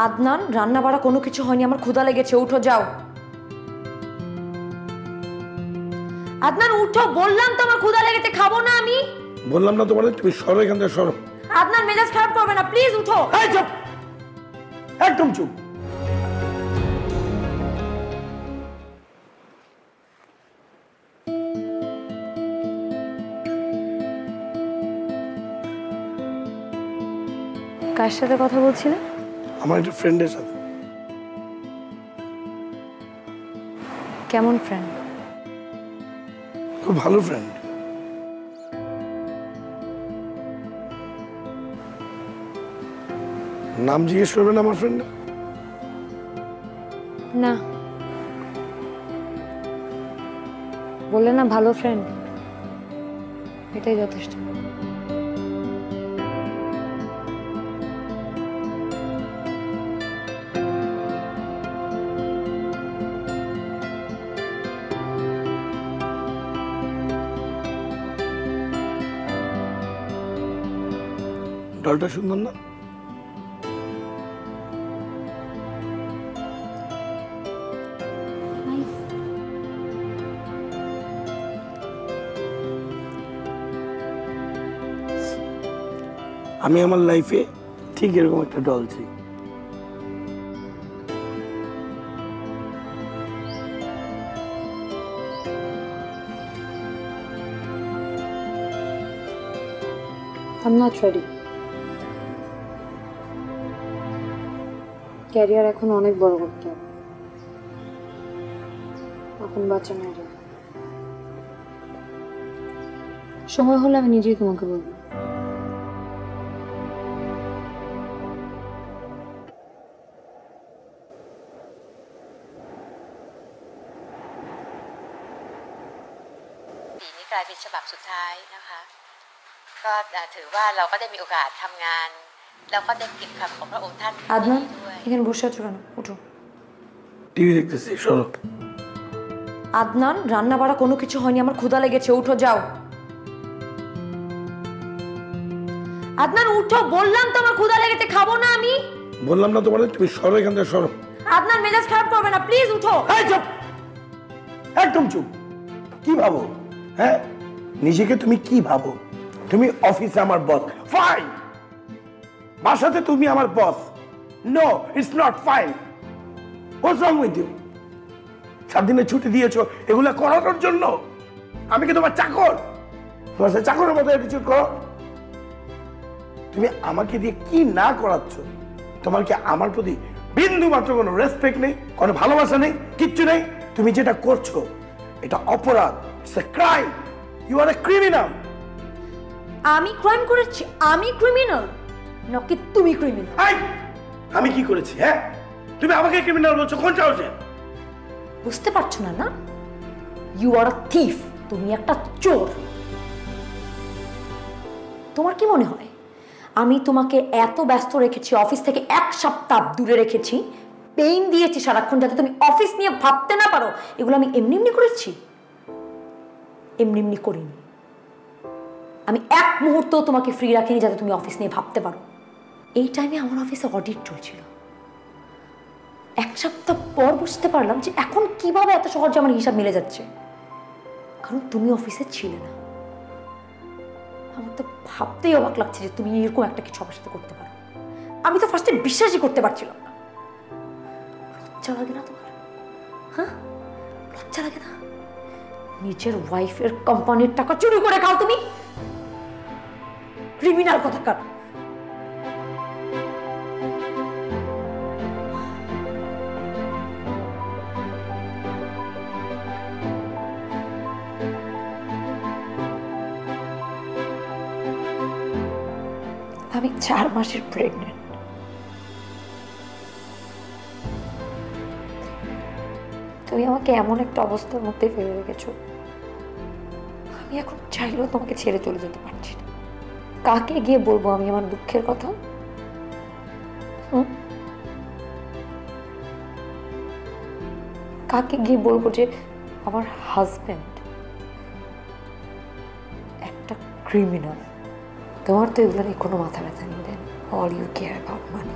আদনান, রান্না বাড়া কোনো কিছু হয়নি, আমার ক্ষুধা লেগেছে, উঠো যাও। আদনান উঠো, বললাম তো আমার ক্ষুধা লেগেছে, খাবো না আমি। বললাম না তোমার, তুমি সরো এখান থেকে, সরো। আদনান মেজাজ খারাপ করবে না, প্লিজ উঠো। এই চুপ, একদম চুপ। কার সাথে কথা বলছিলে? আমার একটা ফ্রেন্ডের সাথে। কেমন ফ্রেন্ড? খুব ভালো ফ্রেন্ড। নাম জিজ্ঞেস করবেন আমার ফ্রেন্ড? না, বললে না ভালো ফ্রেন্ড, এটাই যথেষ্ট। ডলটা সুন্দর না? আমি আমার লাইফে ঠিক এরকম একটা ডল চাই। I'm not ready. ক্যারিয়ার এখন অনেক বড় করতে হবে, এখন বাচ্চা নেই। সময় হলে আমি নিজেই তোমাকে বলবো।ปีนี้กลายเป็นฉบับสุดท้ายนะคะก็ถือว่าเราก็ได้มีโอกาสทำงานแล้วก็ได้เก็บคำของพระองค์ท่าน আদনান, ด้วย এখানে বসে আছো কেন? উঠো। টিভি দেখতেছি, সরো। আদনান, রান্না বাড়া কোনো কিছু হয়নি, আমার ক্ষুধা লেগেছে, উঠো যাও। আদনান উঠো, বললাম তো আমার ক্ষুধা লেগেছে, খাবো না আমি। বললাম না তোমার, তুমি সরো এখান থেকে, সরো। আদনান মেজাজ খারাপ করবে না, প্লিজ উঠো। এই চুপ, একদম চুপ। কি ভাবো? হ্যাঁ, নিজেকে তুমি কি ভাবো? তুমি অফিসে আমার বস, ফাইন। বাসাতে তুমি আমার boss, no, it's not fine. What's wrong with you? 7 দিনের ছুটি দিয়েছো এগুলা করানোর জন্য? আমি কি তোমার চাকর? তোমার সাথে চাকরের মতো অ্যাটিটিউড করো? তুমি আমাকে দিয়ে কি না করাচ্ছ? তোমার কি আমার প্রতি বিন্দু মাত্র কোনো রেসপেক্ট নেই, কোনো ভালোবাসা নেই, কিচ্ছু নেই? তুমি যেটা করছো এটা অপরাধ, it's a crime. You are a criminal. আমি ক্রাইম করেছি? আমি ক্রিমিনাল নাকি তুমি ক্রিমিনাল? আমি কি করেছি? হ্যাঁ, তুমি আমাকে ক্রিমিনাল বলছো কোন সাহসে? বুঝতে পারছো না? না, ইউ আর আ থিফ, তুমি একটা চোর। তোমার কি মনে হয় আমি তোমাকে এত ব্যস্ত রেখেছি, অফিস থেকে 1 সপ্তাহ দূরে রেখেছি, পেইন দিয়েছি সারাক্ষণ যাতে তুমি অফিস নিয়ে ভাবতে না পারো? এগুলো আমি এমনি এমনি করেছি? এমনি এমনি করিনি। আমি 1 মুহূর্ত তোমাকে ফ্রি রাখিনি যাতে তুমি অফিস নিয়ে ভাবতে পারো। এই টাইমে আমার অফিসে অডিট চলছিল। 1 সপ্তাহ পর বুঝতে পারলাম যে এখন কিভাবে এত সহজে আমার হিসাব মিলে যাচ্ছে, কারণ তুমি অফিসে ছিলে না। আমার তো ভাবতেই অবাক লাগছে যে তুমি এরকম একটা কিছু আমার সাথে করতে পারো। আমি তো ফার্স্টে বিশ্বাসই করতে পারছিলাম না। লজ্জা লাগে না তোমার? হ্যাঁ, লজ্জা লাগে না? নিজের ওয়াইফের কোম্পানির টাকা চুরি করে খাও তুমি, ক্রিমিনাল কোথাকার। আমি 4 মাসের প্রেগনেন্ট। তুমি আমাকে এমন একটা অবস্থার মধ্যে ফেলে রেখেছো, আমি এখন চাইলেও তোমাকে ছেড়ে চলে যেতে পারছি না। কাকে গিয়ে বলবো আমি আমার দুঃখের কথা? কাকে গিয়ে বলবো যে আমার হাজবেন্ড একটা ক্রিমিনাল? তোমার তো এগুলো নিয়ে কোনো মাথা ব্যথা নেই। All you care about money.